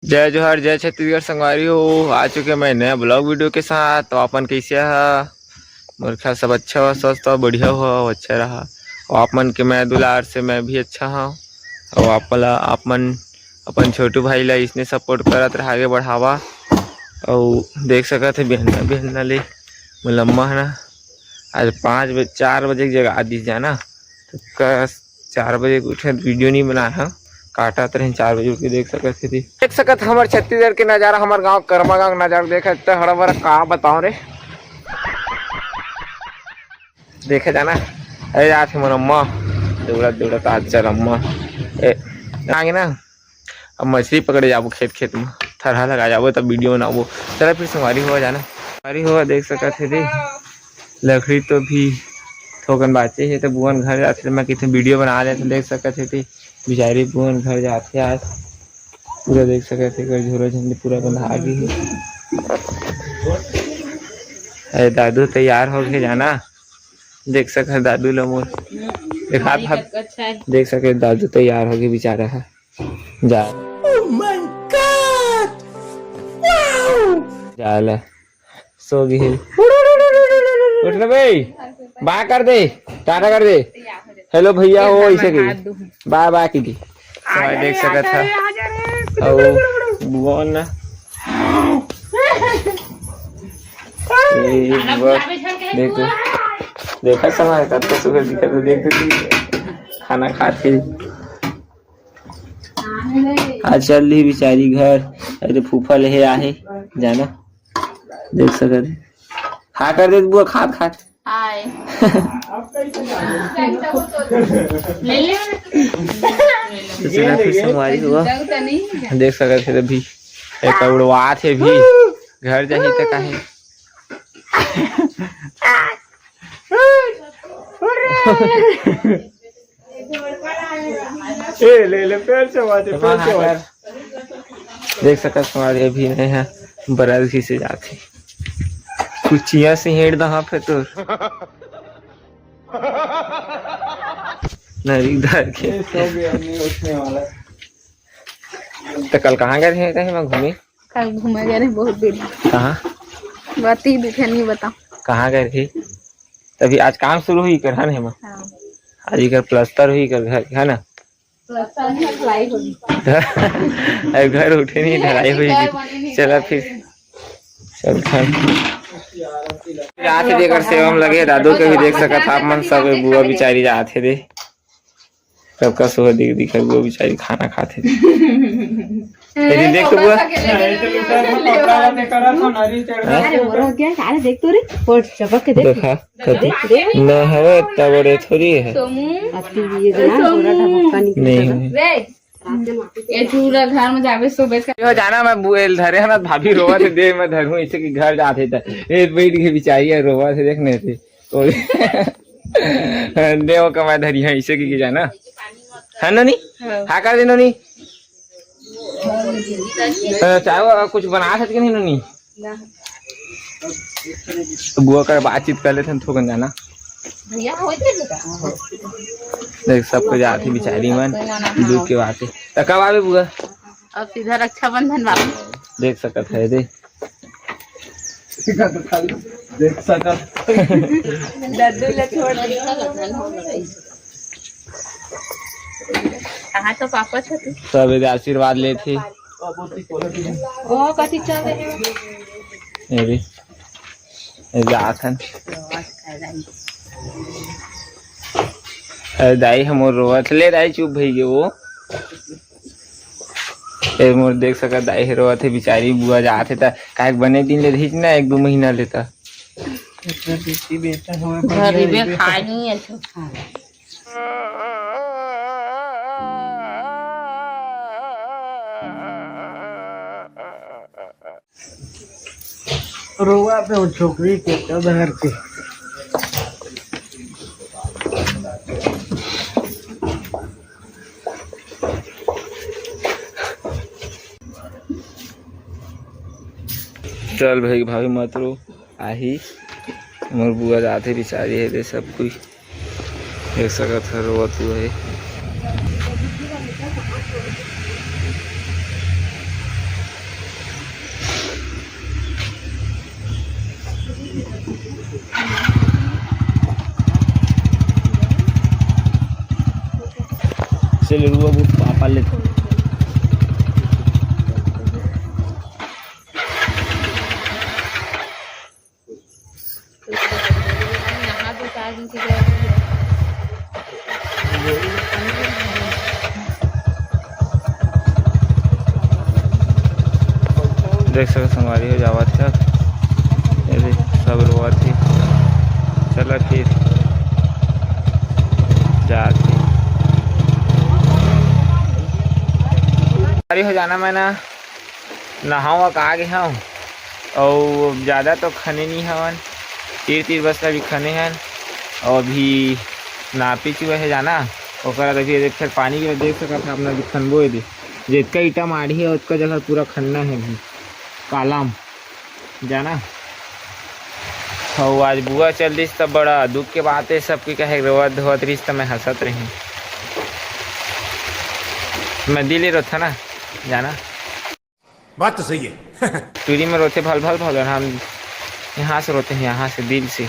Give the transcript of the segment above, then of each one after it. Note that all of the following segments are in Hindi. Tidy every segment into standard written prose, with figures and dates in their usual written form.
जय जोहर जय छत्तीसगढ़ संगवारी हो। आ चुके मैं नया ब्लॉग वीडियो के साथ। तो अपन कैसे है मोर ख्याल सब अच्छा हो, स्वस्थ हो, बढ़िया हो, अच्छा रहा। और आप मन के मैं दुलार से मैं भी अच्छा हूँ। और आप मन अपन छोटू भाई ला इसने सपोर्ट करत रहा, आगे बढ़ावा। और देख सकत है बिहन्ना बिहन्ना ले मुलम्मा है ना। आज 4 बजे की जगह आदि जाना तो 4 बजे उठे वीडियो नहीं बनाया है, काटा तरह 4 बजे उठ के देख सकत हमारे छत्तीसगढ़ के नज़ारा, हमारे गांव कर्मा गांव नज़ारा देखा इतना हरा भरा कहाँ बताओ रे। देखे जाना अरे आज हमारा अम्मा दौड़त दौड़त आज चल अम्मा आगे ना। अब मछली पकड़े जाबो खेत खेत में, थरहा लगा जाबो तब वीडियो बनाबो। चला फिर संगवारी हुआ जाना, संगवारी हुआ देख सकत है रे। लकड़ी तो भी थोकन बाचे है तो बुअन घर जाते मैं कितने वीडियो बना ले तो देख सकत है थे बेचारी बुअन घर जाते आज पूरा देख सकते थे झोला झंडी पूरा बंधा गई है। दादू तैयार हो गए जाना, देख सके दादू लो मोर देखा देख सके दादू तैयार हो गए बेचारा है जा जाला सो गई उठ ले भाई, बाय कर दे, टाटा कर दे, हेलो भैया हो ऐसे की बाय बाय की थी। देख सकत था और बुआ ना देखो देखा समय तब तो सुबह दिखा तो देखते खाना खाते आज चल रही बेचारी घर। अरे फूफा ले आहे जाना देख सकते खा कर दे बुआ खात खात हाय हमारी हुआ देख सकते थे भी एक उड़वा थे भी घर जाही तो काहे ले पैर चबाते देख सकते हमारे अभी नहीं है बरल ही से जाते कुछ चिया से हेड़ दहा पे तो नरी धर के उठने वाला। तो कल कहाँ गए थे कहीं मैं घूमे कल घूमे गए बहुत दूर। कहाँ बात ही दिखे नहीं बता कहाँ गए थे तभी आज काम शुरू हुई कर है ना। आज कर प्लास्टर हुई कर घर है ना घर उठे नहीं ढलाई हुई। चला फिर चल जाते देकर सेवा में लगे दादू के भी देख सका था आप मन सब बुआ बिचारी जाते थे सबका सुबह दिख बुआ बिचारी खाना खाते थे देख तो बुआ देखा न है इतना बड़े थोड़ी है नहीं घर में जावे सुबह जाना मैं बुएल धरे है ना भाभी रोवा थे दे मैं धरू इसे कि घर जाते थे बैठ के बिचारी रोवा थे देखने थे तो देव का मैं धरी है इसे की जाना है नोनी हाँ कर दे नोनी चाहे कुछ बना सकते नहीं नोनी तो बुआ कर बातचीत कर लेते थोकन जाना देख सबको जाती बिचारी मन दूध के बातें तो कब आवे बुआ अब सीधा रक्षाबंधन बाबू देख सकत है दे देख सकत दादू ले छोड़ कहाँ तो पापा थे सब आशीर्वाद ले थे ओ कथी चल रहे जाथन दाई हम रोवत ले दाई चुप भई गे वो मोर देख सका दाई रोवत है बिचारी बुआ जाते था काहे बने दिन ले रही ना 1-2 महीना लेता गरीबे खानी है तो रोवा पे वो छोकरी के घर के चल भाई भाभी मत रो आही मोर बुआ जाते बिचारी है दे सब कुछ देख सकत है रोवत हुआ है चल रुआ वो पापा ले यहाँ दो चार दिन से गए देख सको संगवारी हो जावा थे ये सब रुआ थी। चलो फिर जाती हो जाना। मैं ना नहाऊँ कहा गया हूँ और ज़्यादा तो खाने नहीं हवन तीर बस अभी खाने हैं और अभी नापी चुहे है जाना और अभी फिर पानी के देख सका था अपना भी खनबो दे जितना ईटा मारी है उसका जगह पूरा खनना है अभी कालाम जाना। और आज बुआ चल रही तब बड़ा दुख के बात है सबकी कहे रोवत धोवत रही तो मैं हंसत रही मैं दिल ही रोता ना जाना। बात तो सही है। टूरी में रोते भल भल भल हम यहाँ से रोते हैं यहाँ से दिल से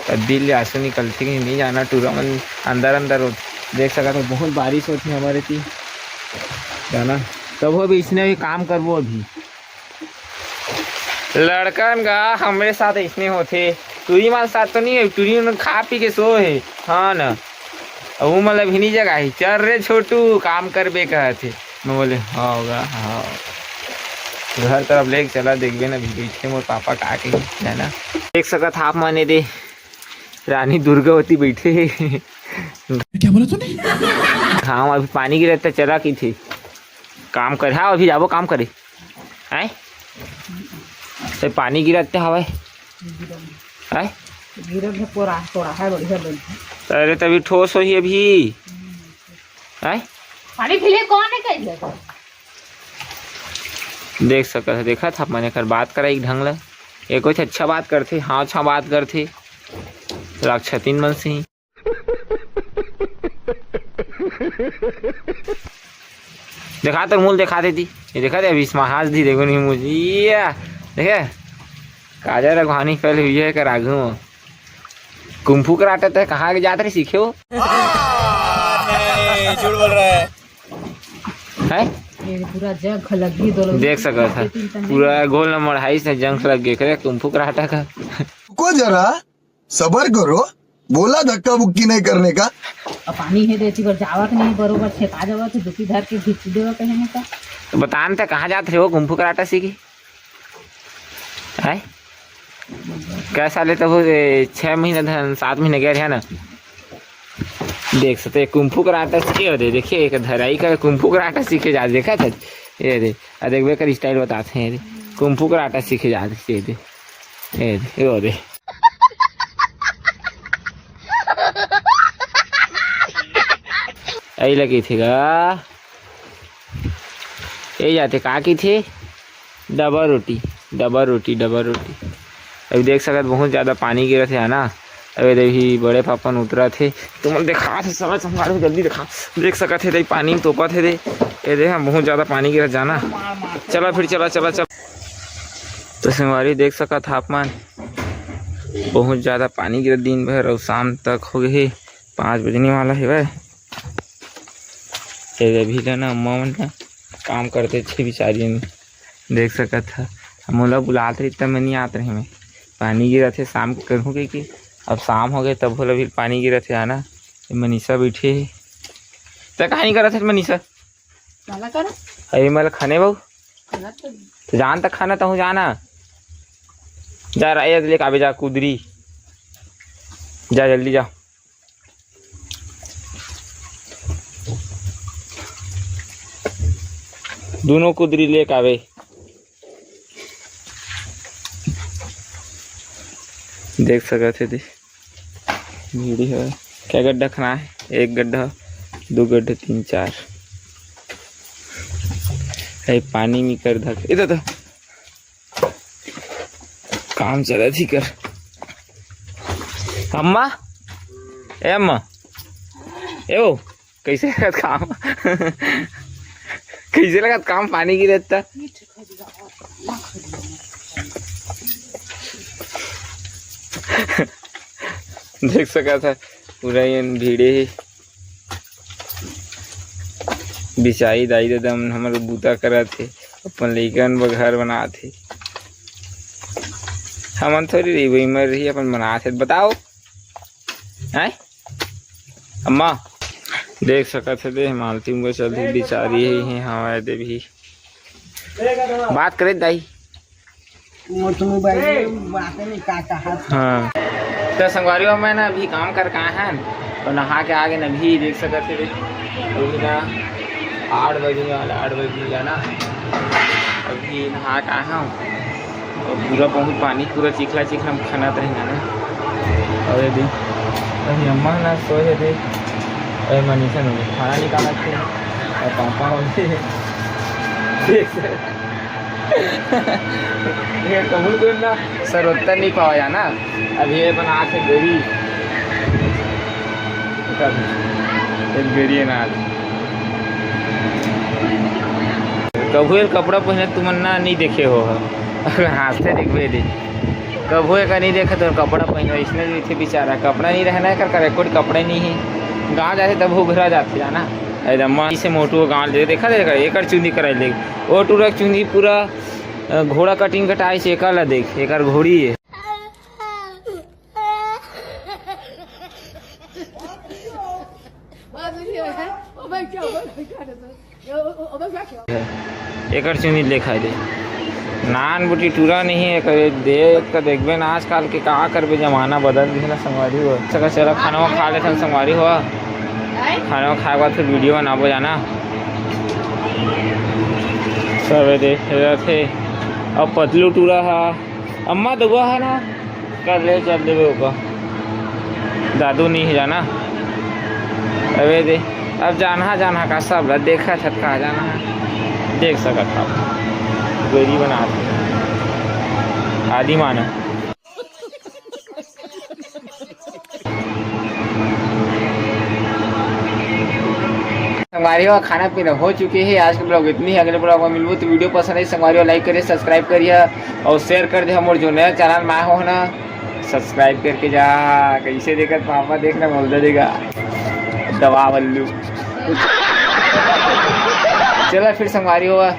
तो दिल आंसू निकलती कि नहीं जाना टूरा में अंदर अंदर रोते देख सका तो बहुत बारिश होती है हमारे थी जाना। तब वो भी इसने भी काम कर वो अभी लड़कन का हमारे साथ इसने होते टूरी माल साथ तो नहीं है टूरी में खा पी के सो है हाँ ना वो मतलब हिनी जगह ही चल रे छोटू काम कर बे कहे थे मैं बोले हाँ होगा हाँ घर तरफ लेके चला देखबे ना पीछे मोर पापा का के है ना देख सका था आप माने दे रानी दुर्गावती बैठे क्या बोला तूने? हाँ अभी पानी गिरता चला की थी काम कर हाँ अभी जाबो काम करे हैं तो पानी गिरते हवा है अरे तभी ठोस हो ही अभी है पानी पीले कौन है कैसे देख सका था देखा था मैंने कर बात करा एक ढंग ला एक कुछ अच्छा बात करते हाँ अच्छा बात करते राक्षतीन मन से ही देखा तो मूल दिखा देती ये देखा थे अभी महाज दी देखो नहीं मुझे देखे काजा रघवानी पहले हुई है कर आगू कुंफू कराटा तो कहाँ के जाते सीखे हो झूठ बोल रहा है पूरा जंग लग गई दो देख सका था पूरा गोल नंबर 28 से जंग लग गए करे कुंफू कराटा का को जरा सबर करो बोला धक्का बुक्की नहीं करने का। अब पानी है देती पर जावा के नहीं बरोबर छेका जावा तो दुखी धर के खींच देवा कहने का तो बतान था कहाँ जाते हो कुंफू कराटा सीखे है कैसा लेते हो 6 महीने 7 महीने गए है ना देख सकते कुंफू कराटा सीखे अरे देखिए एक धराई का कुंफू कराटा सीखे जा देखा था ये दे देख कर स्टाइल बताते हैं कुंफू कराटा सीखे जाते दे ये दे यही लगी थी ये जाते कहा की थी डबल रोटी अभी देख सकते बहुत ज़्यादा पानी गिरा थे है ना अभी देखी बड़े पापन उतरा थे तो मैं देखा थे समझ हमारे जल्दी देखा देख सकते थे पानी में तोपा थे ये देखा बहुत ज़्यादा पानी गिरा जाना चला फिर चला तो संगवारी देख सका था तापमान बहुत ज़्यादा पानी गिरा दिन भर और शाम तक हो गई 5 बजने वाला है वह अभी लेना अम्मा मन काम करते थे बेचारी देख सका था हम लोग बुलाते रही तब मैं नहीं आते रहे मैं पानी गिरा थे शाम को करूँ कि अब शाम हो गए तब बोला फिर पानी गिरा थे आना मनीषा बैठे है तो कहानी करा थे मनीषा अरे मतलब खाने बहु तो जान तक खाना तो जाना जा रहा लेके आवे जा कुदरी जा जल्दी जा दोनों कुदरी लेके आवे देख सकते थे भीड़ी है क्या गड्ढा खाना है 1 गड्ढा 2 गड्ढे 3 4 है पानी में कर धक इधर तो काम चला थी कर अम्मा ए वो कैसे लगा काम कैसे लगा काम पानी की रहता देख सका था पूरा ये भीड़े ही बिचाई दाई दम हमर बूता करा थे अपन लइकन ब घर बना थे हमन थोड़ी रही वही मर रही अपन बना थे बताओ हैं अम्मा देख सकत है दे मालती में चल बिचारी है हमारे दे भी बात करे दाई हाँ तो संगवारियों में ना अभी काम कर कहाँ हैं और नहा के आगे नभी देख सकते थे अभी ना 8 बजे ना अभी नहा के आया हूँ और पूरा बहुत पानी पूरा चिखला चिखला खाना रहेगा ना और यदि अभी अम्मा ना सोए थे अरे मनीषा ने खाना निकाला थे और पापा होते ये कबूल करना सरोत्तर नहीं पाया ना अभी ये बना थे बेरी बेरी ना कबू कपड़ा पहने तुमन्ना नहीं देखे हो अगर हाथते देखबे दे कबू का नहीं देखे तो कपड़ा पहने इसने भी थे बेचारा कपड़ा नहीं रहना है कर कोई कपड़े नहीं है गाँव जाते तब वो घरा जाते जाना एकदम से मोटू गाँव दे देखा देगा एक चुंदी करा ले वो टूरा चुंदी पूरा घोड़ा कटिंग कटाई से एक ला देख एक घोड़ी है एक चुनी देखा दे नान बुटी टूरा नहीं है देख कर देखबे ना आजकल के कहा करबे जमाना बदल गया संगवारी हो चला खाना खा लेते संगवारी हो खाना खाए बाद फिर वीडियो बनाबो जाना सब देख रहे थे अब पतलू टूरा है अम्मा दुआ है ना कर ले चल देवे ओका दादू नहीं है जाना अबे दे अब जाना का सब देखा छटका जाना है देख सकत था गोरी बना आदि माना संगवारियों खाना पीना हो चुके हैं आज के ब्लॉग इतनी ही अगले ब्लॉग में मिलूँ तो वीडियो पसंद है संगवारियों लाइक करिए सब्सक्राइब करिए और शेयर कर दे हम जो नया चैनल में हो ना सब्सक्राइब करके जा कैसे देखकर पापा देखना बोल दे देगा दवा बल्लू चलो फिर संगवारी हुआ